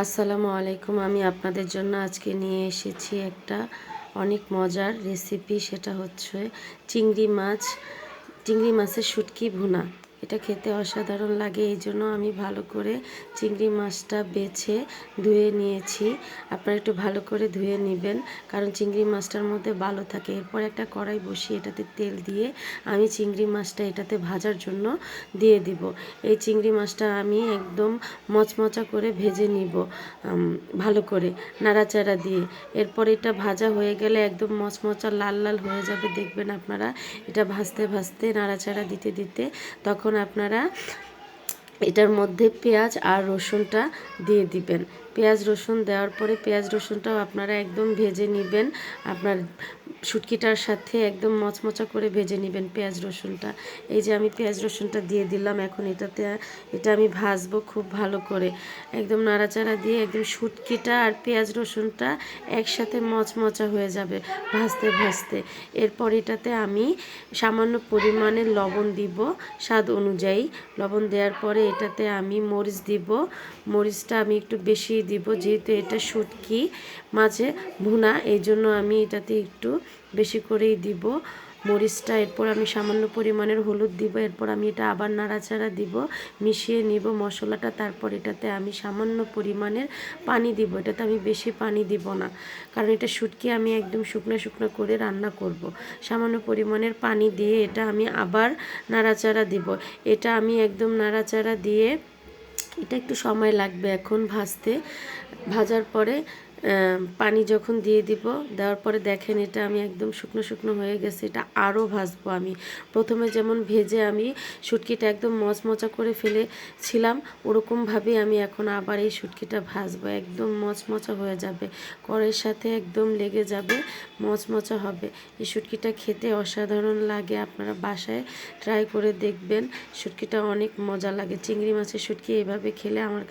আসসালামু আলাইকুম। আমি আপনাদের জন্য আজকে নিয়ে এসেছি একটা অনেক মজার রেসিপি। সেটা হচ্ছে চিংড়ি মাছ, চিংড়ি মাছের শুটকি ভুনা। এটা খেতে অসাধারণ লাগে, এই জন্য আমি ভালো করে চিংড়ি মাছটা বেছে ধুয়ে নিয়েছি। আপনারা একটু ভালো করে ধুয়ে নেবেন, কারণ চিংড়ি মাছটার মধ্যে বালো থাকে। এরপর একটা কড়াই বসিয়ে এটাতে তেল দিয়ে আমি চিংড়ি মাছটা এটাতে ভাজার জন্য দিয়ে দিব। এই চিংড়ি মাছটা আমি একদম মচমচা করে ভেজে নিব, ভালো করে নাড়াচাড়া দিয়ে। এরপর এটা ভাজা হয়ে গেলে একদম মচমচা লাল লাল হয়ে যাবে, দেখবেন আপনারা। এটা ভাজতে ভাজতে নাড়াচাড়া দিতে দিতে তখন আপনারা এটার মধ্যে পেঁয়াজ আর রসুনটা দিয়ে দিবেন। পেঁয়াজ রসুন দেওয়ার পরে পেঁয়াজ রসুনটাও আপনারা একদম ভেজে নেবেন, আপনার শুটকিটার সাথে একদম মচমচা করে ভেজে নেবেন পেঁয়াজ রসুনটা। এই যে আমি পেঁয়াজ রসুনটা দিয়ে দিলাম, এখন এটা আমি ভাজবো খুব ভালো করে, একদম নাড়াচাড়া দিয়ে একদম শুটকিটা আর পেঁয়াজ রসুনটা একসাথে মচমচা হয়ে যাবে ভাজতে ভাজতে। এরপর এটাতে আমি সামান্য পরিমাণে লবণ দিব, স্বাদ অনুযায়ী লবণ দেওয়ার পরে এটাতে আমি মরিচ দিব। মরিচটা আমি একটু বেশি দিব, যেহেতু এটা শুটকি মাছে ভুনা, এই জন্য আমি এটাতে একটু বেশি করেই দিব মরিচটা। এরপর আমি সামান্য পরিমাণের হলুদ দিব। এরপর আমি এটা আবার নাড়াচাড়া দিব, মিশিয়ে নিব মশলাটা। তারপর এটাতে আমি সামান্য পরিমাণের পানি দিব। এটাতে আমি বেশি পানি দিব না, কারণ এটা শুটকি আমি একদম শুকনো শুকনো করে রান্না করব। সামান্য পরিমাণের পানি দিয়ে এটা আমি আবার নাড়াচাড়া দিব। এটা আমি একদম নাড়াচাড়া দিয়ে এটা একটু সময় লাগবে এখন ভাজতে। ভাজার পরে পানি যখন দিয়ে দিব, দেওয়ার পরে দেখেন এটা আমি একদম শুকনো শুকনো হয়ে গেছে। এটা আরও ভাজবো আমি। প্রথমে যেমন ভেজে আমি শুটকিটা একদম মচমচা করে ফেলেছিলাম, ওরকমভাবেই আমি এখন আবার এই শুটকিটা ভাজবো, একদম মচমচা হয়ে যাবে, কড়াইয়ের সাথে একদম লেগে যাবে, মচমচা হবে। এই শুটকিটা খেতে অসাধারণ লাগে, আপনারা বাসায় ট্রাই করে দেখবেন। শুটকিটা অনেক মজা লাগে। চিংড়ি মাছের শুটকি এভাবে খেলে আমার